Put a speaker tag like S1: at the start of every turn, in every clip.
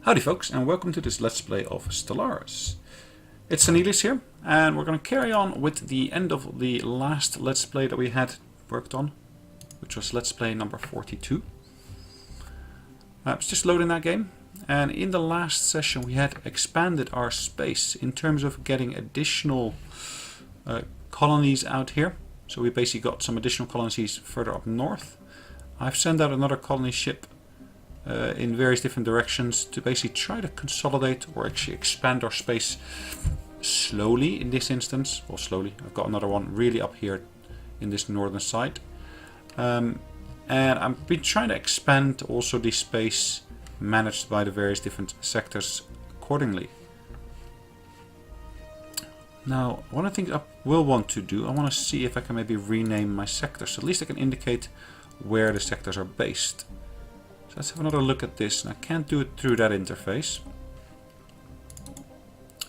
S1: Howdy folks, and welcome to this Let's Play of Stellaris. It's Sonelias here, and we're going to carry on with the end of the last Let's Play that we had worked on, which was Let's Play number 42. I was just loading that game, and in the last session we had expanded our space in terms of getting additional colonies out here. So we basically got some additional colonies further up north. I've sent out another colony ship in various different directions to basically try to consolidate or actually expand our space slowly in this instance. Well, slowly. I've got another one really up here in this northern side. And I've been trying to expand also the space managed by the various different sectors accordingly. Now, one of the things I will want to do, I want to see if I can maybe rename my sectors. So at least I can indicate where the sectors are based. So let's have another look at this. And I can't do it through that interface.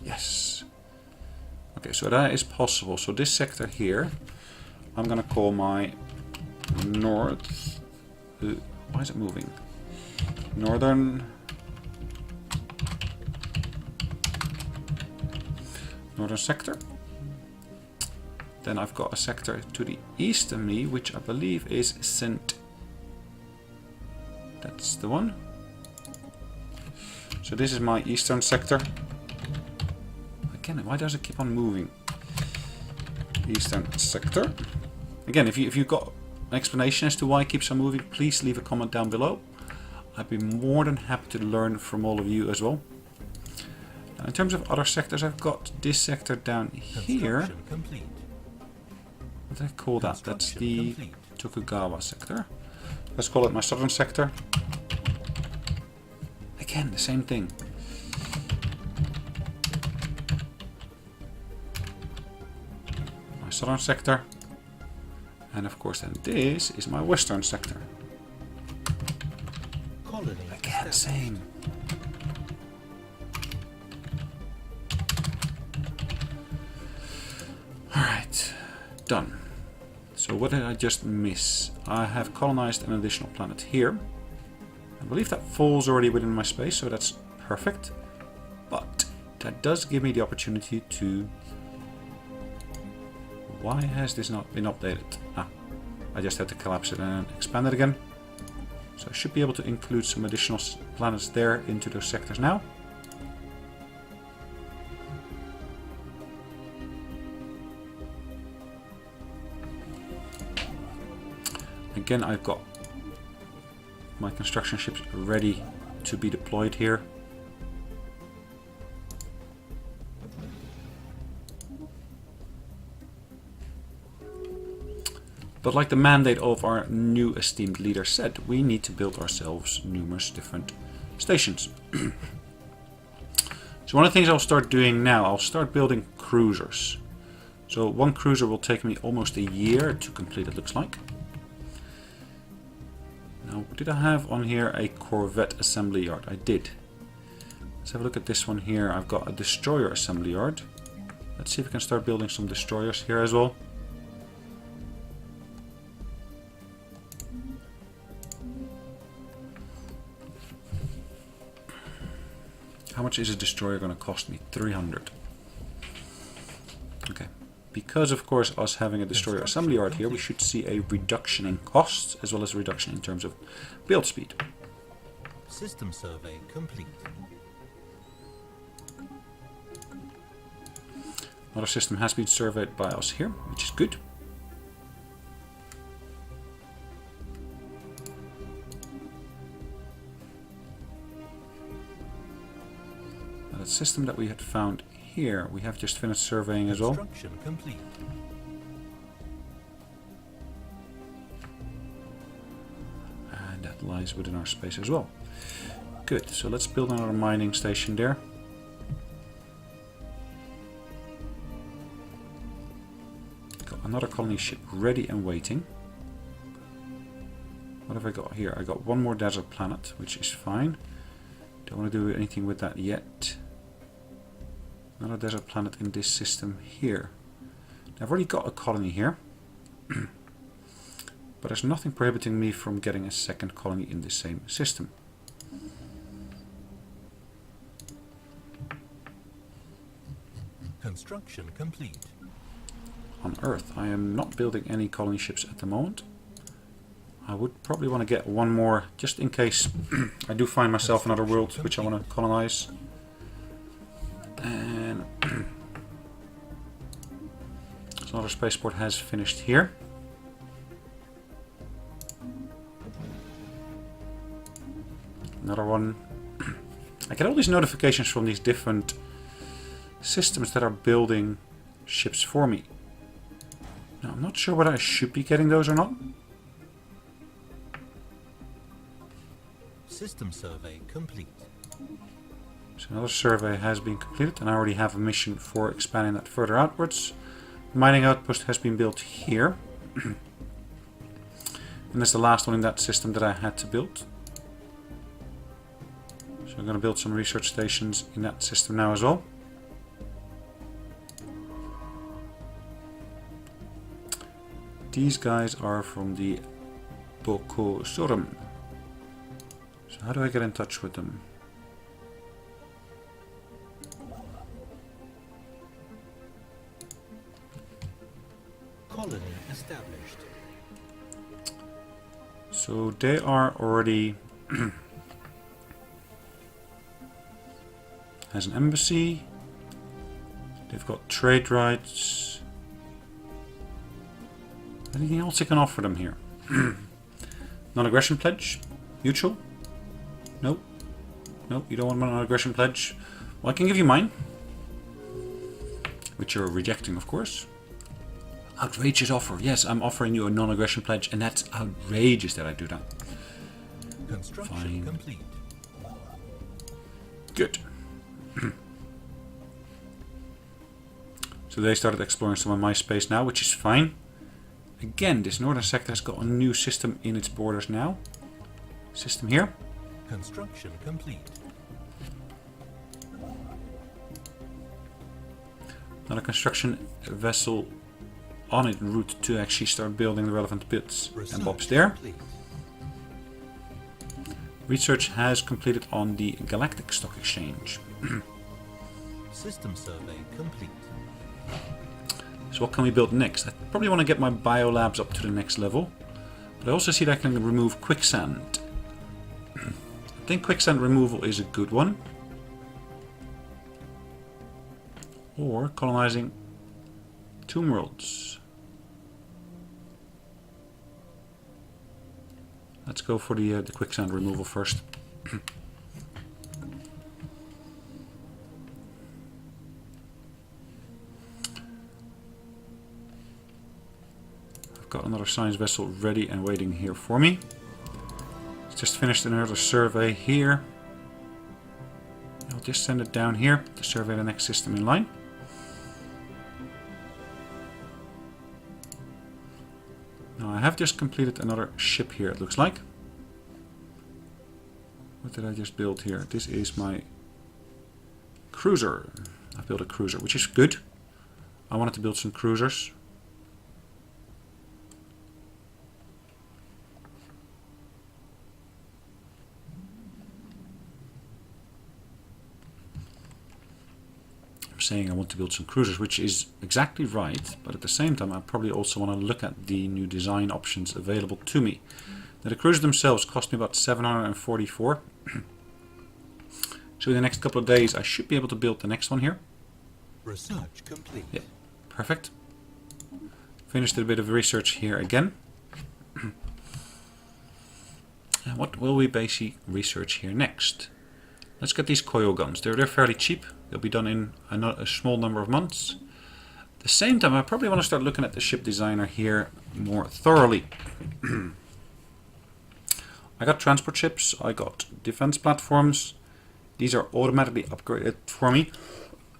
S1: Yes. Okay, so that is possible. So this sector here, I'm going to call my north... why is it moving? Northern sector. Then I've got a sector to the east of me, which I believe is St. That's the one. So this is my eastern sector. Again, why does it keep on moving? Eastern sector. Again, if you've got an explanation as to why it keeps on moving, please leave a comment down below. I'd be more than happy to learn from all of you as well. Now, in terms of other sectors, I've got this sector down here. What do I call that? That's the Tokugawa sector. Let's call it my southern sector. Again, the same thing. My southern sector. And of course then this is my western sector. Again, same. Alright, done. So what did I just miss? I have colonized an additional planet here. I believe that falls already within my space, so that's perfect. But that does give me the opportunity to... Why has this not been updated? Ah, I just had to collapse it and expand it again. So I should be able to include some additional planets there into those sectors now. Again, I've got my construction ships ready to be deployed here. But like the mandate of our new esteemed leader said, we need to build ourselves numerous different stations. So one of the things I'll start doing now, I'll start building cruisers. So one cruiser will take me almost a year to complete, it looks like. Now, did I have on here a corvette assembly yard? I did. Let's have a look at this one here. I've got a destroyer assembly yard. Let's see if we can start building some destroyers here as well. How much is a destroyer going to cost me? 300. Okay. Because, of course, us having a destroyer assembly yard here, we should see a reduction in costs as well as a reduction in terms of build speed.
S2: System survey complete.
S1: Another system has been surveyed by us here, which is good. Now, that system that we had found here, we have just finished surveying as well.
S2: Complete.
S1: And that lies within our space as well. Good, so let's build another mining station there. Got another colony ship ready and waiting. What have I got here? I got one more desert planet, which is fine. Don't want to do anything with that yet. Another desert planet in this system here. Now, I've already got a colony here. But there's nothing prohibiting me from getting a second colony in the same system.
S2: Construction complete.
S1: On Earth, I am not building any colony ships at the moment. I would probably want to get one more, just in case I do find myself another world which I want to colonize. And so another spaceport has finished here. Another one. I get all these notifications from these different systems that are building ships for me. Now, I'm not sure whether I should be getting those or not.
S2: System survey complete.
S1: So another survey has been completed, and I already have a mission for expanding that further outwards. Mining outpost has been built here. And that's the last one in that system that I had to build. So I'm going to build some research stations in that system now as well. These guys are from the Boko Sorum. So how do I get in touch with them?
S2: Colony established.
S1: So they are already has an embassy. They've got trade rights. Anything else I can offer them here? Non-aggression pledge? Mutual? Nope. Nope, you don't want my non-aggression pledge. Well, I can give you mine. Which you're rejecting, of course. Outrageous offer. Yes, I'm offering you a non-aggression pledge, and that's outrageous that I do that.
S2: Construction
S1: Fine.
S2: complete.
S1: Good. So they started exploring some of my space now, which is fine. Again, this northern sector has got a new system in its borders now. System here.
S2: Construction complete.
S1: Another construction vessel on en route to actually start building the relevant bits and bobs there.
S2: Complete.
S1: Research has completed on the Galactic Stock Exchange.
S2: System survey complete.
S1: So what can we build next? I probably want to get my biolabs up to the next level. But I also see that I can remove quicksand. I think quicksand removal is a good one. Or colonizing tomb worlds. Let's go for the quicksand removal first. I've got another science vessel ready and waiting here for me. Just finished another survey here. I'll just send it down here to survey the next system in line. Now I have just completed another ship here, it looks like. What did I just build here? This is my cruiser. I've built a cruiser, which is good. I wanted to build some cruisers. Saying I want to build some cruisers, which is exactly right, but at the same time I probably also want to look at the new design options available to me. Now the cruisers themselves cost me about 744. So in the next couple of days I should be able to build the next one here.
S2: Research complete.
S1: Yeah, perfect. Finished a bit of research here again. And what will we basically research here next? Let's get these coil guns. They're fairly cheap. They'll be done in a small number of months. At the same time, I probably want to start looking at the ship designer here more thoroughly. I got transport ships. I got defense platforms. These are automatically upgraded for me.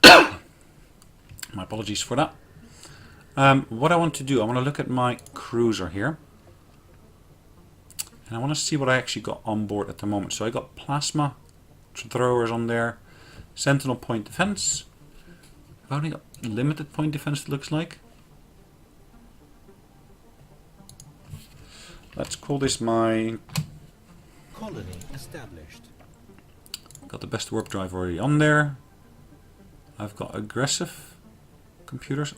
S1: My apologies for that. What I want to do, I want to look at my cruiser here. And I want to see what I actually got on board at the moment. So I got plasma throwers on there. Sentinel point defense. I've only got limited point defense, it looks like. Let's call this my...
S2: Colony established.
S1: Got the best warp drive already on there. I've got aggressive. computers.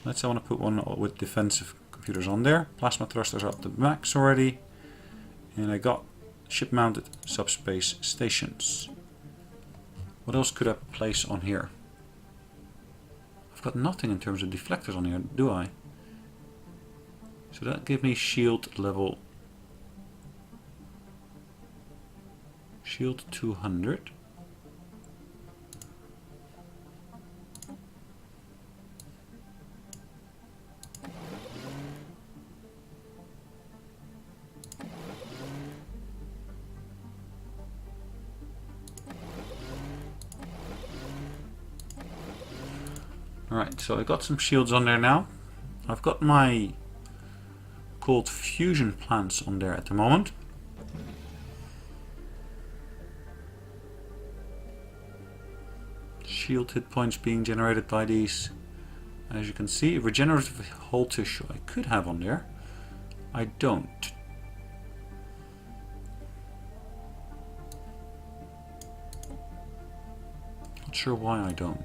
S1: Let's say I want to put one with defensive computers on there. Plasma thrusters are up to max already. And I got ship-mounted subspace stations. What else could I place on here? I've got nothing in terms of deflectors on here, do I? So that gives me shield level... Shield 200. Alright, so I got some shields on there now. I've got my cold fusion plants on there at the moment. Shield hit points being generated by these. As you can see, regenerative hull tissue I could have on there. I don't. Not sure why I don't.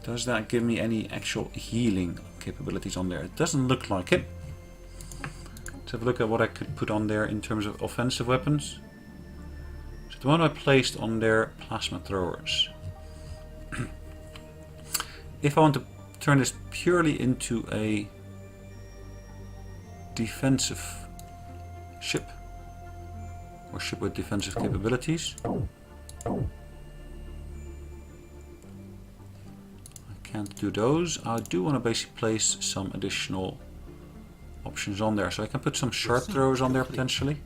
S1: Does that give me any actual healing capabilities on there? It doesn't look like it. Let's have a look at what I could put on there in terms of offensive weapons. So the one I placed on there, plasma throwers. If I want to turn this purely into a defensive ship, or ship with defensive capabilities, can't do those. I do want to basically place some additional options on there. So I can put some short throwers on there potentially.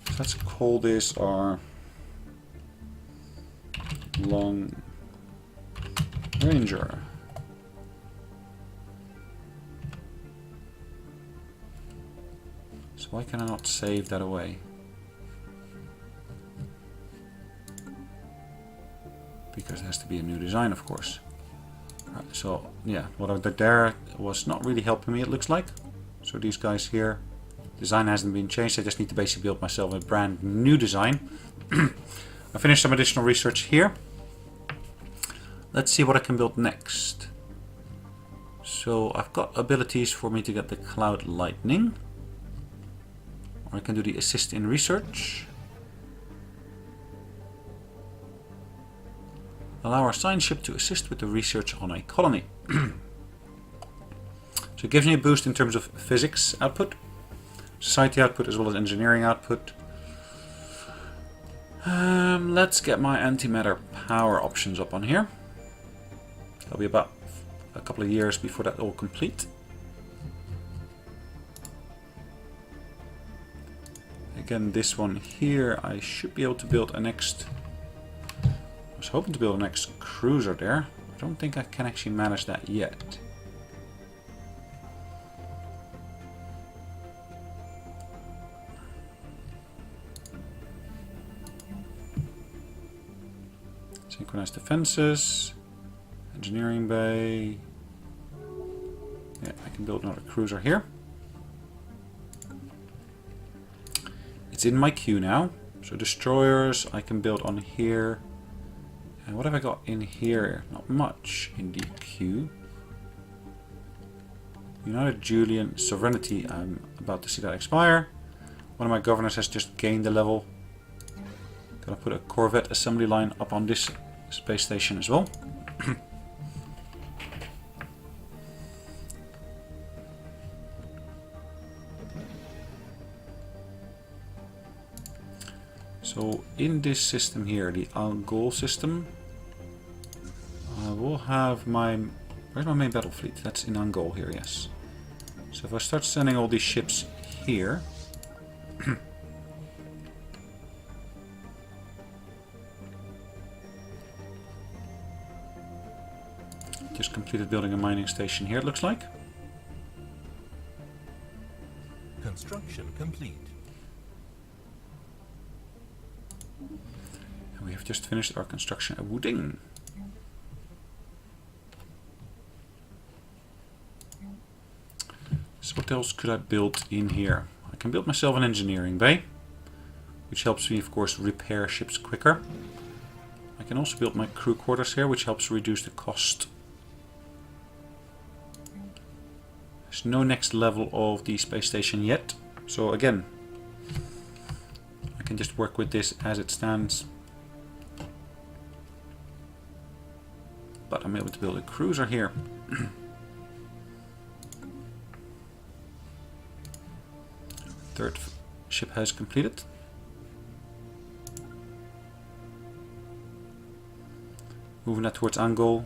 S1: So let's call this our long ranger. So why can I not save that away? Because it has to be a new design, of course. Right, so yeah, what I did there was not really helping me, it looks like. So these guys here, design hasn't been changed. I just need to basically build myself a brand new design. I finished some additional research here. Let's see what I can build next. So I've got abilities for me to get the cloud lightning, or I can do the assist in research. Allow our science ship to assist with the research on a colony. So it gives me a boost in terms of physics output, society output, as well as engineering output. Let's get my antimatter power options up on here. That'll be about a couple of years before that all complete. Again, this one here, I should be able to build a next... I was hoping to build a next cruiser there. I don't think I can actually manage that yet. Synchronized defenses, engineering bay. Yeah, I can build another cruiser here. It's in my queue now. So destroyers I can build on here. And what have I got in here? Not much in the queue. United Julian Sovereignty, I'm about to see that expire. One of my governors has just gained a level. Gonna put a Corvette assembly line up on this space station as well. So in this system here, the Algol system, I will have my... Where's my main battle fleet? That's in Angol here, yes. So if I start sending all these ships here... Just completed building a mining station here, it looks like.
S2: Construction complete.
S1: And we have just finished our construction at Wuding. So what else could I build in here? I can build myself an engineering bay, which helps me, of course, repair ships quicker. I can also build my crew quarters here, which helps reduce the cost. There's no next level of the space station yet, so again, I can just work with this as it stands. But I'm able to build a cruiser here. Third ship has completed. Moving that towards Angol.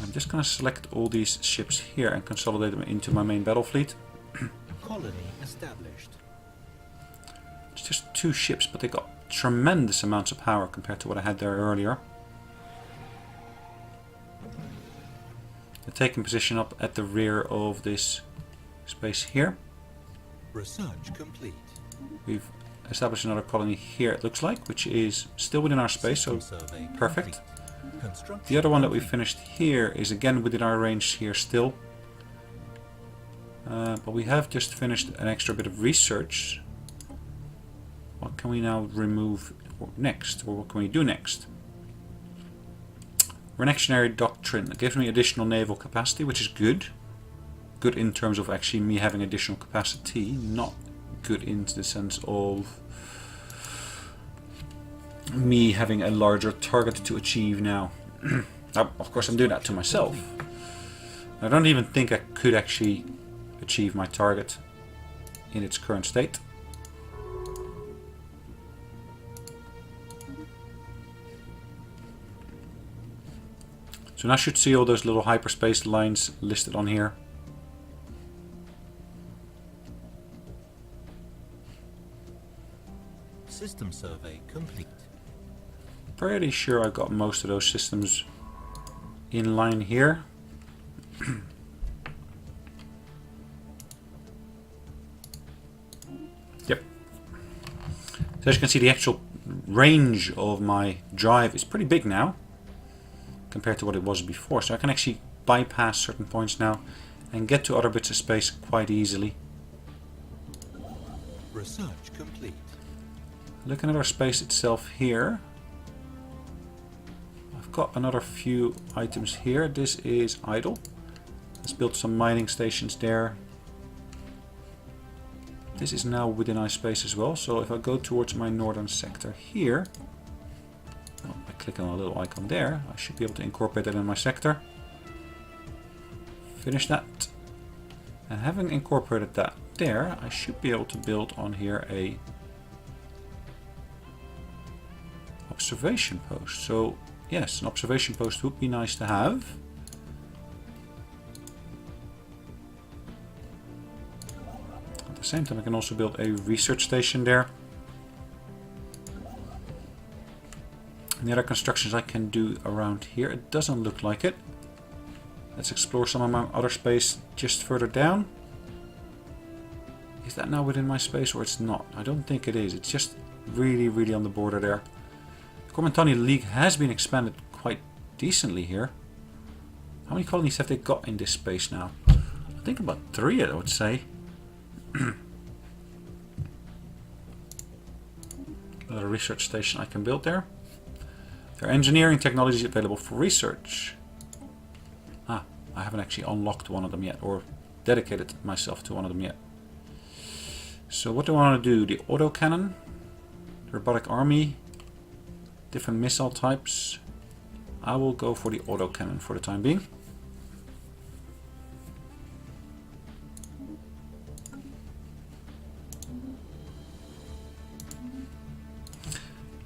S1: I'm just going to select all these ships here and consolidate them into my main battle fleet.
S3: Colony established.
S1: It's just 2 ships, but they got tremendous amounts of power compared to what I had there earlier. They're taking position up at the rear of this space here.
S3: Research complete.
S1: We've established another colony here, it looks like, which is still within our space, so perfect. The other one that we finished here is again within our range here still. But we have just finished an extra bit of research. What can we now remove next, or what can we do next? Reactionary doctrine. It gives me additional naval capacity, which is good. Good in terms of actually me having additional capacity, not good in the sense of me having a larger target to achieve now. Of course I'm doing that to myself. I don't even think I could actually achieve my target in its current state. So now I should see all those little hyperspace lines listed on here.
S3: System survey complete.
S1: Pretty sure I've got most of those systems in line here. Yep. So as you can see, the actual range of my drive is pretty big now compared to what it was before. So I can actually bypass certain points now and get to other bits of space quite easily.
S3: Research complete.
S1: Looking at our space itself here, I've got another few items here. This is idle. Let's build some mining stations there. This is now within our space as well, so if I go towards my northern sector here, by clicking on a little icon there, I should be able to incorporate that in my sector. Finish that. And having incorporated that there, I should be able to build on here a observation post. So yes, an observation post would be nice to have. At the same time, I can also build a research station there. And the other constructions I can do around here, it doesn't look like it. Let's explore some of my other space just further down. Is that now within my space or it's not? I don't think it is. It's just really on the border there. The Cormentani League has been expanded quite decently here. How many colonies have they got in this space now? I think about 3, I would say. Another research station I can build there. There are engineering technologies available for research. Ah, I haven't actually unlocked one of them yet, or dedicated myself to one of them yet. So what do I want to do? The autocannon, the robotic army, different missile types. I will go for the autocannon for the time being.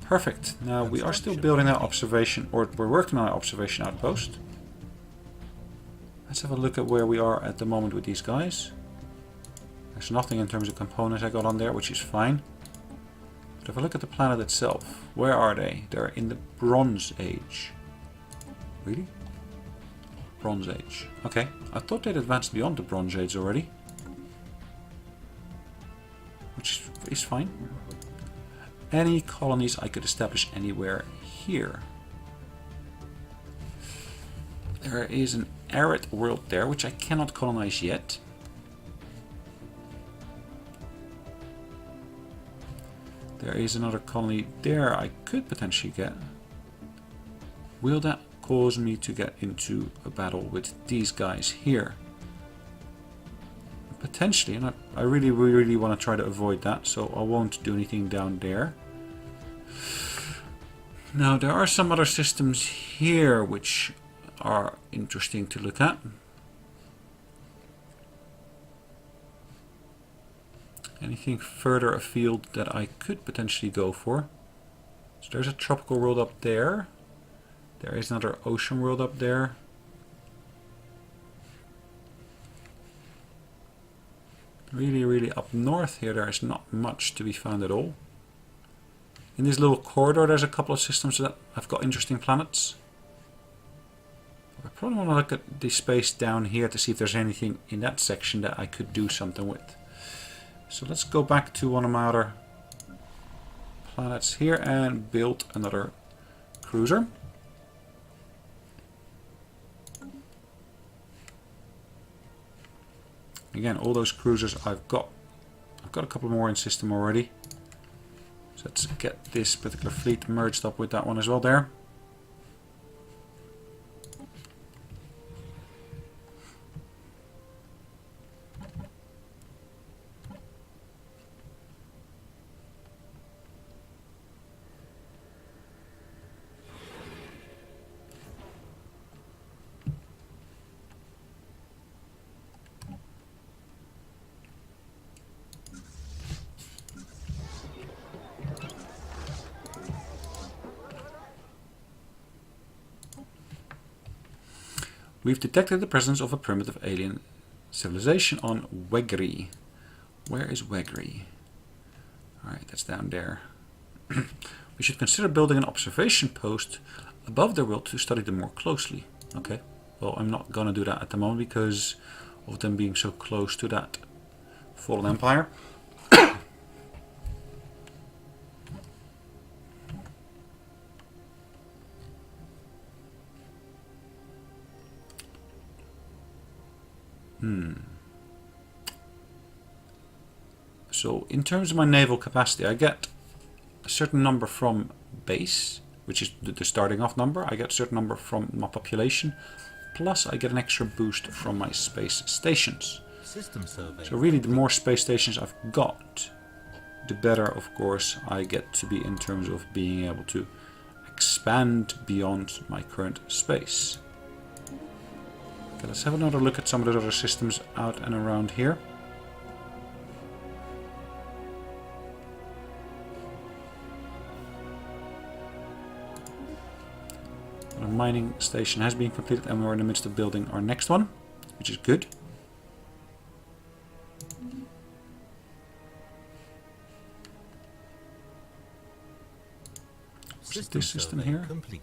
S1: Perfect. Now we are still building our observation, or we're working on our observation outpost. Let's have a look at where we are at the moment with these guys. There's nothing in terms of components I got on there, which is fine. But if I look at the planet itself, where are they? They're in the Bronze Age. Really? Bronze Age. Okay, I thought they'd advanced beyond the Bronze Age already. Which is fine. Any colonies I could establish anywhere here. There is an arid world there, which I cannot colonize yet. There is another colony there I could potentially get. Will that cause me to get into a battle with these guys here? Potentially, and I really want to try to avoid that, so I won't do anything down there. Now, there are some other systems here which are interesting to look at. Anything further afield that I could potentially go for? So there's a tropical world up there. There is another ocean world up there. Really up north here, there is not much to be found at all. In this little corridor, there's a couple of systems that have got interesting planets. I probably want to look at the space down here to see if there's anything in that section that I could do something with. So let's go back to one of my other planets here and build another cruiser. Again, all those cruisers I've got a couple more in system already. So let's get this particular fleet merged up with that one as well there. We've detected the presence of a primitive alien civilization on Wegri. Where is Wegri? Alright, that's down there. We should consider building an observation post above their world to study them more closely. Okay, well, I'm not gonna do that at the moment because of them being so close to that fallen empire. So in terms of my naval capacity, I get a certain number from base, which is the starting off number. I get a certain number from my population, plus I get an extra boost from my space stations.
S3: System survey.
S1: So really, the more space stations I've got, the better, of course, I get to be in terms of being able to expand beyond my current space. Okay, let's have another look at some of the other systems out and around here. Our mining station has been completed and we're in the midst of building our next one, which is good. What's this system here?
S3: Complete.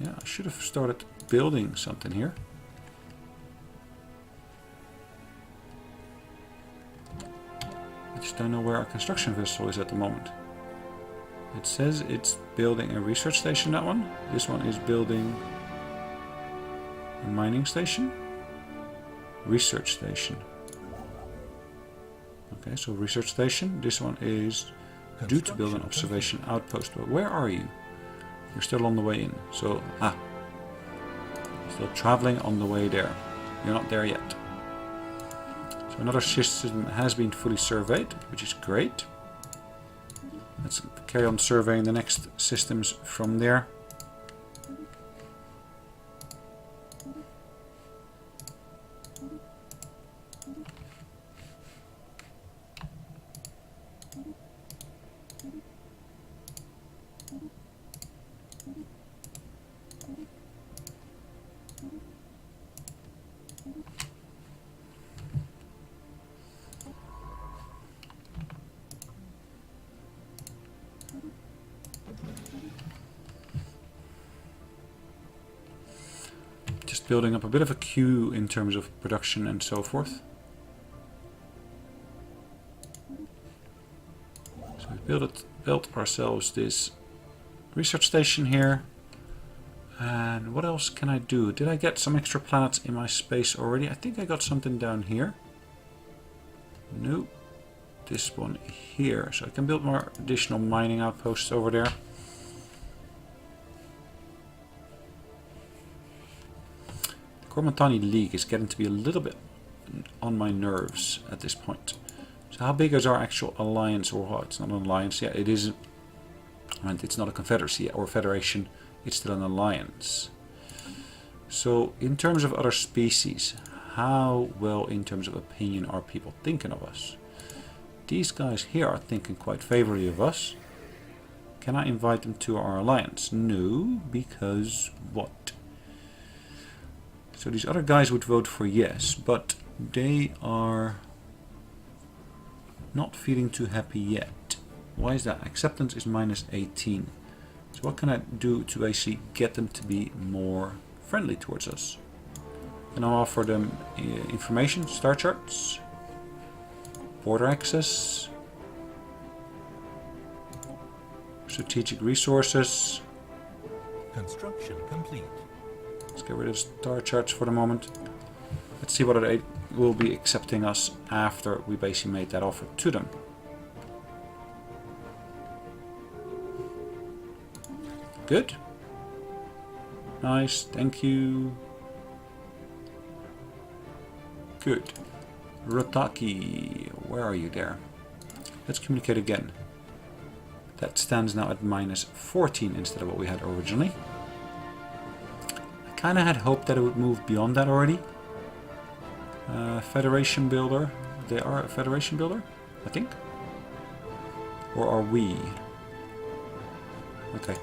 S1: Yeah, I should have started building something here. I just don't know where our construction vessel is at the moment. It says it's building a research station, that one. This one is building a mining station. Research station. Okay, so research station. This one is due to build an observation outpost. But where are you? You're still on the way in. So, still traveling on the way there. You're not there yet. So another system has been fully surveyed, which is great. Let's carry on surveying the next systems from there. Building up a bit of a queue in terms of production and so forth. So we built ourselves this research station here. And what else can I do? Did I get some extra planets in my space already? I think I got something down here. Nope. this one here. So I can build more additional mining outposts over there. The Cormontani League is getting to be a little bit on my nerves at this point. So how big is our actual alliance, or what? It's not an alliance yet. It is. I mean, it's not a confederacy yet, or federation. It's still an alliance. So in terms of other species, how well in terms of opinion are people thinking of us? These guys here are thinking quite favorably of us. Can I invite them to our alliance? No, because what? So these other guys would vote for yes, but they are not feeling too happy yet. Why is that? Acceptance is -18. So what can I do to basically get them to be more friendly towards us? Can I offer them information, star charts, border access, strategic resources?
S2: Construction complete.
S1: Let's get rid of star charts for the moment. Let's see whether they will be accepting us after we basically made that offer to them. Good. Nice, thank you. Good. Rotaki, where are you there? Let's communicate again. That stands now at -14 instead of what we had originally. I kind of had hoped that it would move beyond that already. Federation builder. They are a federation builder, I think. Or are we? Okay.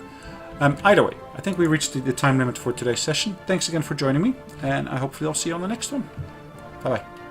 S1: Either way, I think we reached the time limit for today's session. Thanks again for joining me, and I hopefully I'll see you on the next one. Bye bye.